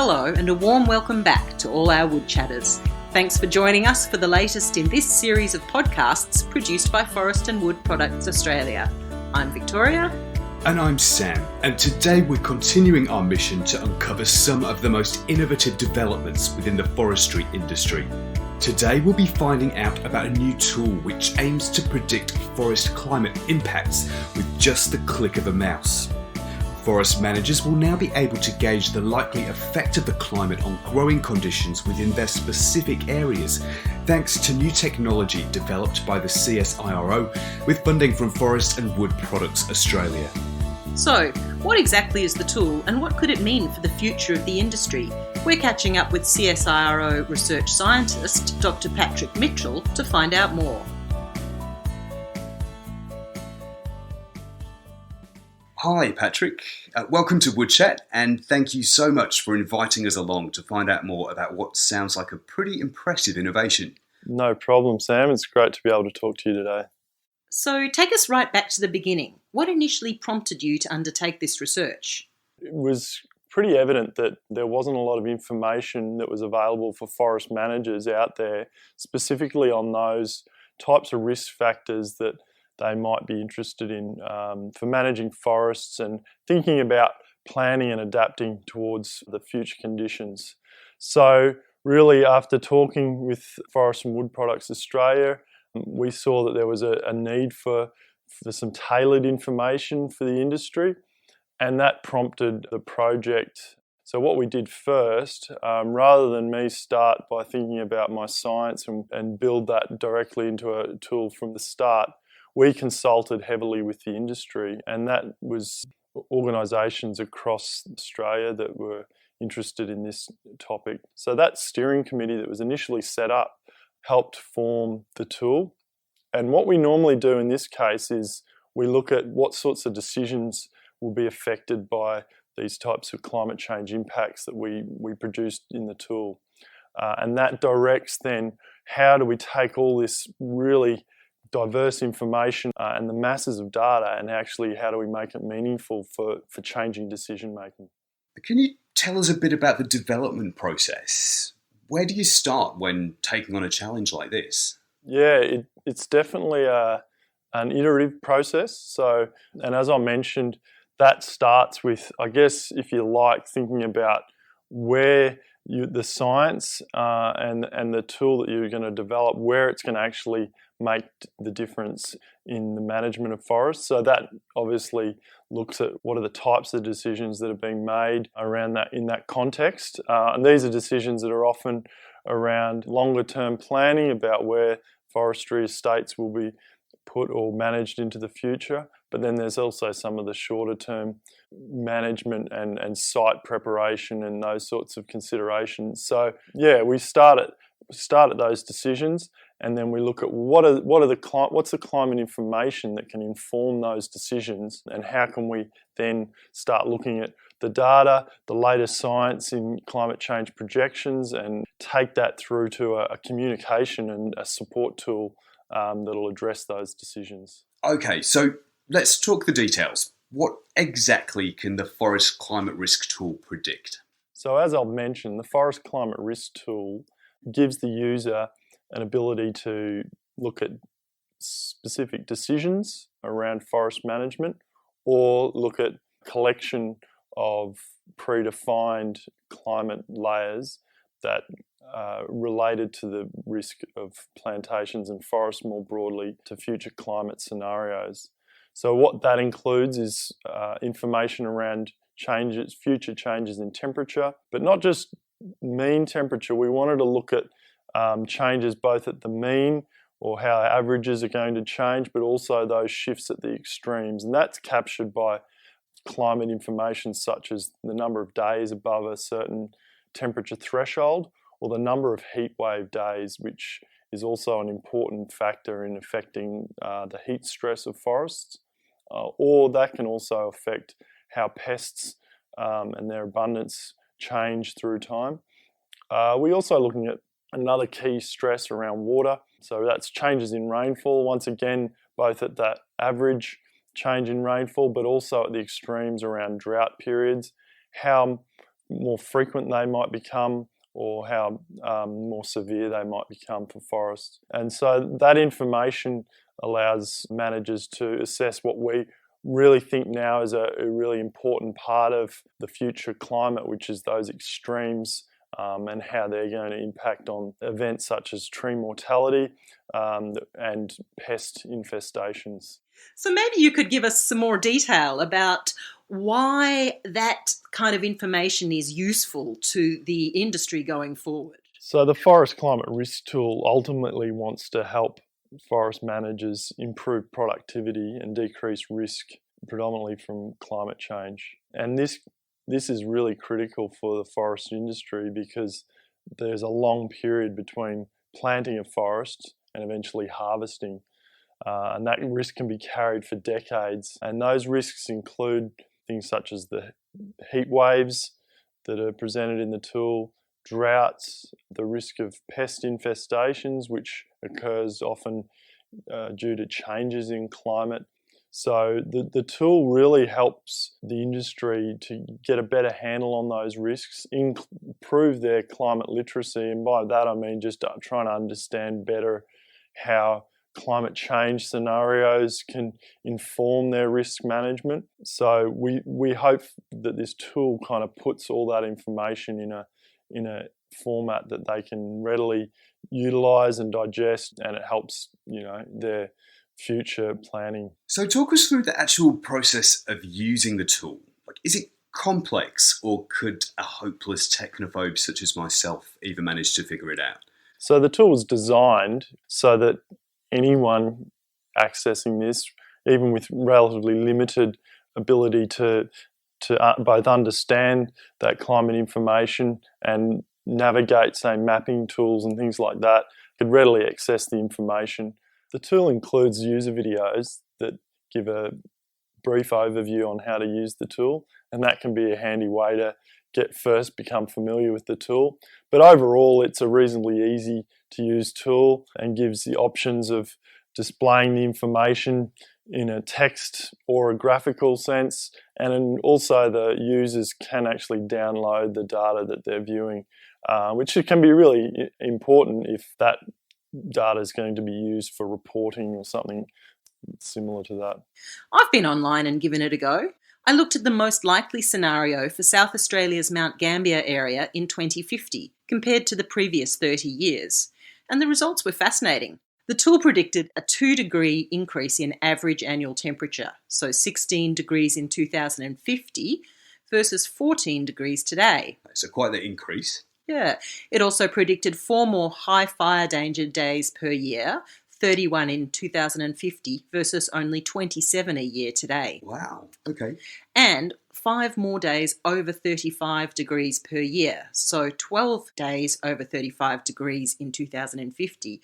Hello and a warm welcome back to all our woodchatters. Thanks for joining us for the latest in this series of podcasts produced by Forest and Wood Products Australia. I'm Victoria. And I'm Sam, and today we're continuing our mission to uncover some of the most innovative developments within the forestry industry. Today we'll be finding out about a new tool which aims to predict forest climate impacts with just the click of a mouse. Forest managers will now be able to gauge the likely effect of the climate on growing conditions within their specific areas, thanks to new technology developed by the CSIRO with funding from Forest and Wood Products Australia. So, what exactly is the tool and what could it mean for the future of the industry? We're catching up with CSIRO Research Scientist Dr. Patrick Mitchell to find out more. Hi Patrick, welcome to WoodChat, and thank you so much for inviting us along to find out more about what sounds like a pretty impressive innovation. No problem, Sam. It's great to be able to talk to you today. So take us right back to the beginning. What initially prompted you to undertake this research? It was pretty evident that there wasn't a lot of information that was available for forest managers out there, specifically on those types of risk factors that they might be interested in for managing forests and thinking about planning and adapting towards the future conditions. So really, after talking with Forest and Wood Products Australia, we saw that there was a need for some tailored information for the industry, and that prompted the project. So what we did first, rather than me start by thinking about my science and build that directly into a tool from the start, we consulted heavily with the industry, and that was organisations across Australia that were interested in this topic. So that steering committee that was initially set up helped form the tool. And what we normally do in this case is we look at what sorts of decisions will be affected by these types of climate change impacts that we produced in the tool. And that directs then how do we take all this really diverse information and the masses of data, and actually how do we make it meaningful for changing decision making. Can you tell us a bit about the development process? Where do you start when taking on a challenge like this? Yeah, it's definitely an iterative process. So, and as I mentioned, that starts with, I guess, if you like, thinking about where the science and the tool that you're going to develop, where it's going to actually make the difference in the management of forests. So that obviously looks at what are the types of decisions that are being made around that in that context. And these are decisions that are often around longer term planning about where forestry estates will be put or managed into the future. But then there's also some of the shorter term management and site preparation and those sorts of considerations. So yeah, we start at those decisions, and then we look at what's the climate information that can inform those decisions, and how can we then start looking at the data, the latest science in climate change projections, and take that through to a communication and a support tool that'll address those decisions. Okay, so let's talk the details. What exactly can the Forest Climate Risk Tool predict? So as I've mentioned, the Forest Climate Risk Tool gives the user an ability to look at specific decisions around forest management, or look at collection of predefined climate layers that are related to the risk of plantations and forests more broadly to future climate scenarios. So what that includes is information around future changes in temperature, but not just mean temperature. We wanted to look at changes both at the mean, or how averages are going to change, but also those shifts at the extremes. And that's captured by climate information such as the number of days above a certain temperature threshold, or the number of heat wave days, which is also an important factor in affecting the heat stress of forests. Or that can also affect how pests and their abundance change through time. We're also looking at another key stress around water. So that's changes in rainfall, once again, both at that average change in rainfall, but also at the extremes around drought periods. How more frequent they might become, or how more severe they might become for forests. And so that information allows managers to assess what we really think now is a really important part of the future climate, which is those extremes, and how they're going to impact on events such as tree mortality and pest infestations. So maybe you could give us some more detail about why that kind of information is useful to the industry going forward. So the Forest Climate Risk Tool ultimately wants to help forest managers improve productivity and decrease risk, predominantly from climate change. And this is really critical for the forest industry because there's a long period between planting a forest and eventually harvesting. And that risk can be carried for decades. And those risks include things such as the heat waves that are presented in the tool, droughts, the risk of pest infestations, which occurs often due to changes in climate. So the tool really helps the industry to get a better handle on those risks, improve their climate literacy, and by that I mean just trying to understand better how climate change scenarios can inform their risk management. So we hope that this tool kind of puts all that information in a format that they can readily utilize and digest, and it helps their future planning. So talk us through the actual process of using the tool. Like, is it complex, or could a hopeless technophobe such as myself even manage to figure it out? So the tool is designed so that anyone accessing this, even with relatively limited ability to both understand that climate information and navigate, say, mapping tools and things like that, could readily access the information. The tool includes user videos that give a brief overview on how to use the tool, and that can be a handy way to become familiar with the tool. But overall, it's a reasonably easy to use tool and gives the options of displaying the information in a text or a graphical sense, and also the users can actually download the data that they're viewing, which can be really important if that data is going to be used for reporting or something similar to that. I've been online and given it a go. I looked at the most likely scenario for South Australia's Mount Gambier area in 2050 compared to the previous 30 years, and the results were fascinating. The tool predicted a 2-degree increase in average annual temperature, so 16 degrees in 2050 versus 14 degrees today. So quite the increase. Yeah. It also predicted 4 more high fire danger days per year, 31 in 2050 versus only 27 a year today. Wow, okay. And 5 more days over 35 degrees per year, so 12 days over 35 degrees in 2050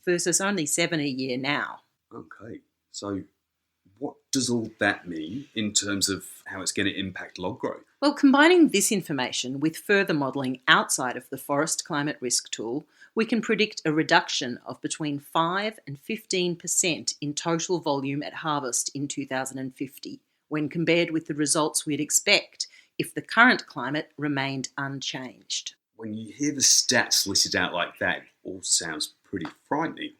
versus only 7 a year now. Okay, so what does all that mean in terms of how it's going to impact log growth? Well, combining this information with further modelling outside of the Forest Climate Risk Tool, we can predict a reduction of between 5 and 15% in total volume at harvest in 2050, when compared with the results we'd expect if the current climate remained unchanged. When you hear the stats listed out like that, it all sounds pretty frightening.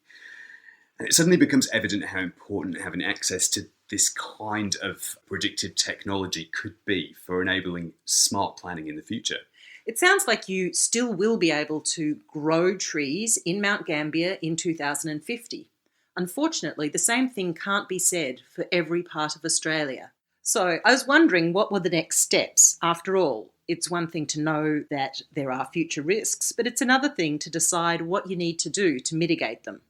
And it suddenly becomes evident how important having access to this kind of predictive technology could be for enabling smart planning in the future. It sounds like you still will be able to grow trees in Mount Gambier in 2050. Unfortunately, the same thing can't be said for every part of Australia. So I was wondering, what were the next steps? After all, it's one thing to know that there are future risks, but it's another thing to decide what you need to do to mitigate them.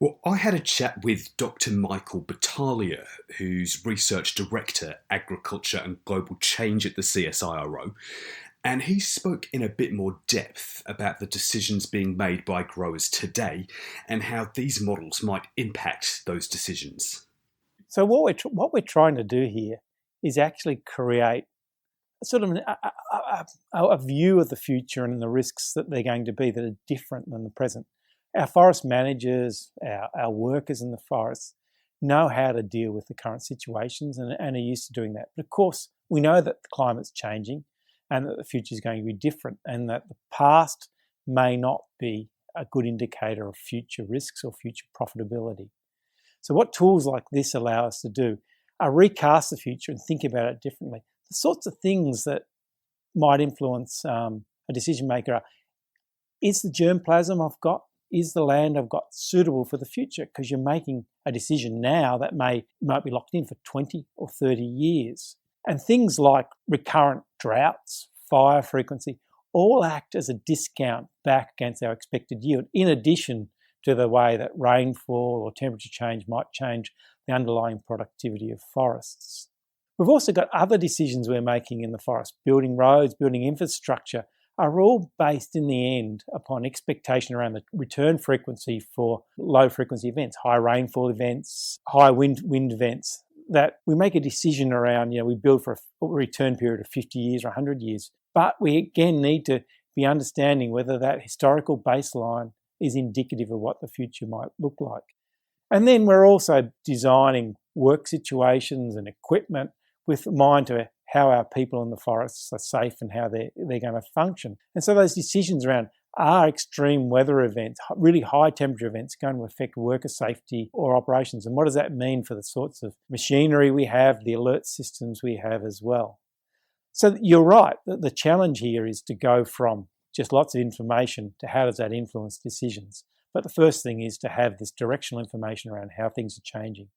Well, I had a chat with Dr. Michael Batalia, who's Research Director, Agriculture and Global Change at the CSIRO, and he spoke in a bit more depth about the decisions being made by growers today and how these models might impact those decisions. So what we're trying to do here is actually create sort of a view of the future and the risks that they're going to be that are different than the present. Our forest managers, our workers in the forests know how to deal with the current situations and are used to doing that. But of course, we know that the climate's changing and that the future is going to be different, and that the past may not be a good indicator of future risks or future profitability. So what tools like this allow us to do are recast the future and think about it differently. The sorts of things that might influence a decision maker are, is the germplasm I've got, is the land I've got suitable for the future? Because you're making a decision now that might be locked in for 20 or 30 years. And things like recurrent droughts, fire frequency, all act as a discount back against our expected yield, in addition to the way that rainfall or temperature change might change the underlying productivity of forests. We've also got other decisions we're making in the forest. Building roads, building infrastructure are all based in the end upon expectation around the return frequency for low frequency events, high rainfall events, high wind events, that we make a decision around, we build for a return period of 50 years or 100 years. But we again need to be understanding whether that historical baseline is indicative of what the future might look like. And then we're also designing work situations and equipment with mind to how our people in the forests are safe and how they're going to function. And so those decisions around, are extreme weather events, really high temperature events, going to affect worker safety or operations? And what does that mean for the sorts of machinery we have, the alert systems we have as well? So you're right, the challenge here is to go from just lots of information to how does that influence decisions. But the first thing is to have this directional information around how things are changing.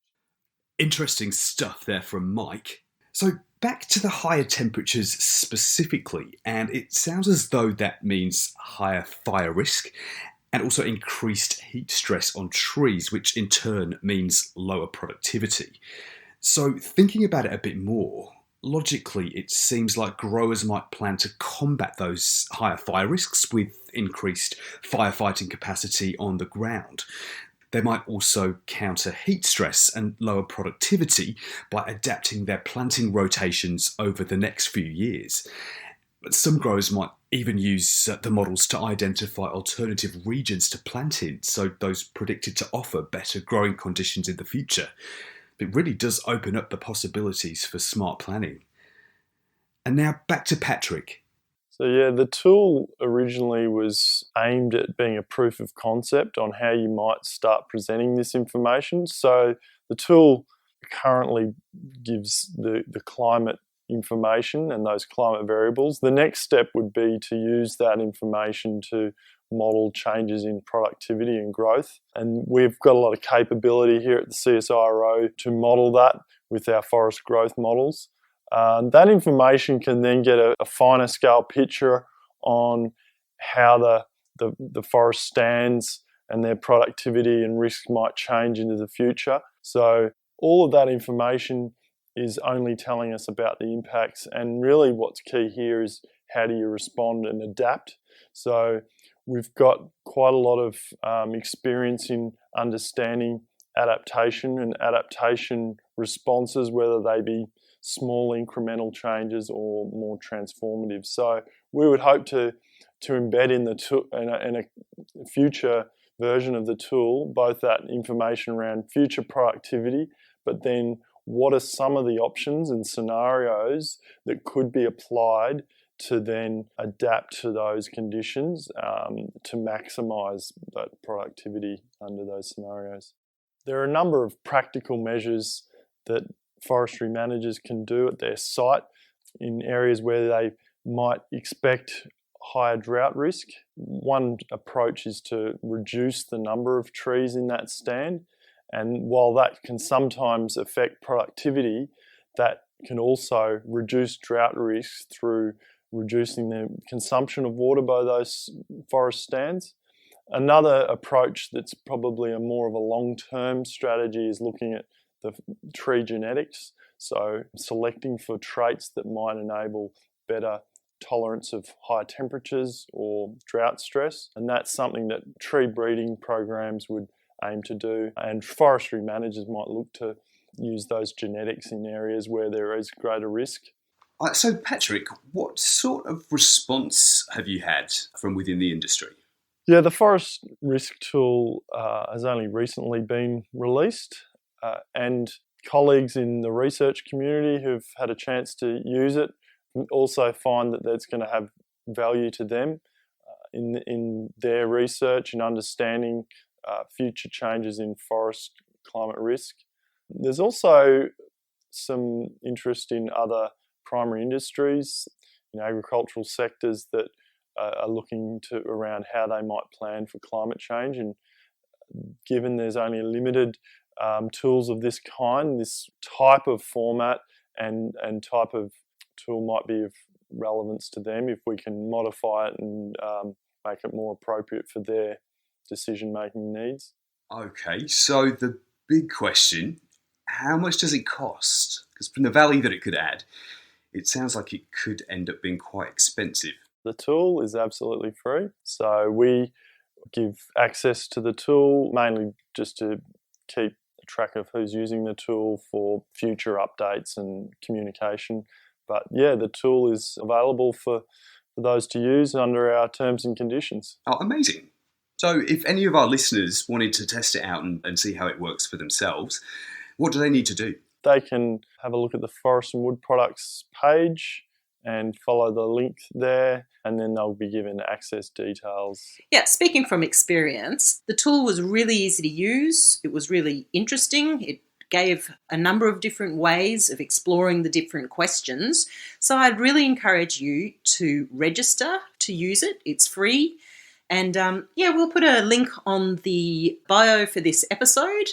Interesting stuff there from Mike. So back to the higher temperatures specifically, and it sounds as though that means higher fire risk and also increased heat stress on trees, which in turn means lower productivity. So thinking about it a bit more, logically it seems like growers might plan to combat those higher fire risks with increased firefighting capacity on the ground. They might also counter heat stress and lower productivity by adapting their planting rotations over the next few years. But some growers might even use the models to identify alternative regions to plant in, so those predicted to offer better growing conditions in the future. It really does open up the possibilities for smart planning. And now back to Patrick. So yeah, the tool originally was aimed at being a proof of concept on how you might start presenting this information. So the tool currently gives the climate information and those climate variables. The next step would be to use that information to model changes in productivity and growth. And we've got a lot of capability here at the CSIRO to model that with our forest growth models. That information can then get a finer scale picture on how the forest stands and their productivity and risk might change into the future. So all of that information is only telling us about the impacts, and really what's key here is how do you respond and adapt. So we've got quite a lot of experience in understanding adaptation and adaptation responses, whether they be small incremental changes or more transformative. So we would hope to embed in a future version of the tool both that information around future productivity, but then what are some of the options and scenarios that could be applied to then adapt to those conditions to maximise that productivity under those scenarios. There are a number of practical measures that forestry managers can do at their site in areas where they might expect higher drought risk. One approach is to reduce the number of trees in that stand, and while that can sometimes affect productivity, that can also reduce drought risk through reducing the consumption of water by those forest stands. Another approach that's probably more of a long-term strategy is looking at the tree genetics, so selecting for traits that might enable better tolerance of high temperatures or drought stress, and that's something that tree breeding programs would aim to do, and forestry managers might look to use those genetics in areas where there is greater risk. So Patrick, what sort of response have you had from within the industry? Yeah, the forest risk tool has only recently been released, and colleagues in the research community who've had a chance to use it also find that that's going to have value to them in their research and understanding future changes in forest climate risk. There's also some interest in other primary industries, agricultural sectors that are looking to around how they might plan for climate change. And given there's only limited tools of this kind, this type of format and type of tool might be of relevance to them if we can modify it and make it more appropriate for their decision-making needs. Okay, so the big question, how much does it cost? Because from the value that it could add, it sounds like it could end up being quite expensive. The tool is absolutely free. So we give access to the tool mainly just to keep track of who's using the tool for future updates and communication. But yeah, the tool is available for those to use under our terms and conditions. Oh, amazing. So if any of our listeners wanted to test it out and see how it works for themselves, what do they need to do? They can have a look at the Forest and Wood Products page and follow the link there, and then they'll be given access details. Yeah, speaking from experience, the tool was really easy to use. It was really interesting. It gave a number of different ways of exploring the different questions. So I'd really encourage you to register to use it. It's free. And we'll put a link on the bio for this episode,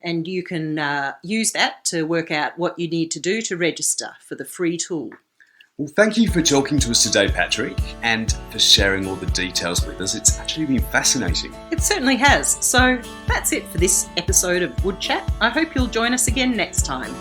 and you can use that to work out what you need to do to register for the free tool. Well, thank you for talking to us today, Patrick, and for sharing all the details with us. It's actually been fascinating. It certainly has. So that's it for this episode of WoodChat. I hope you'll join us again next time.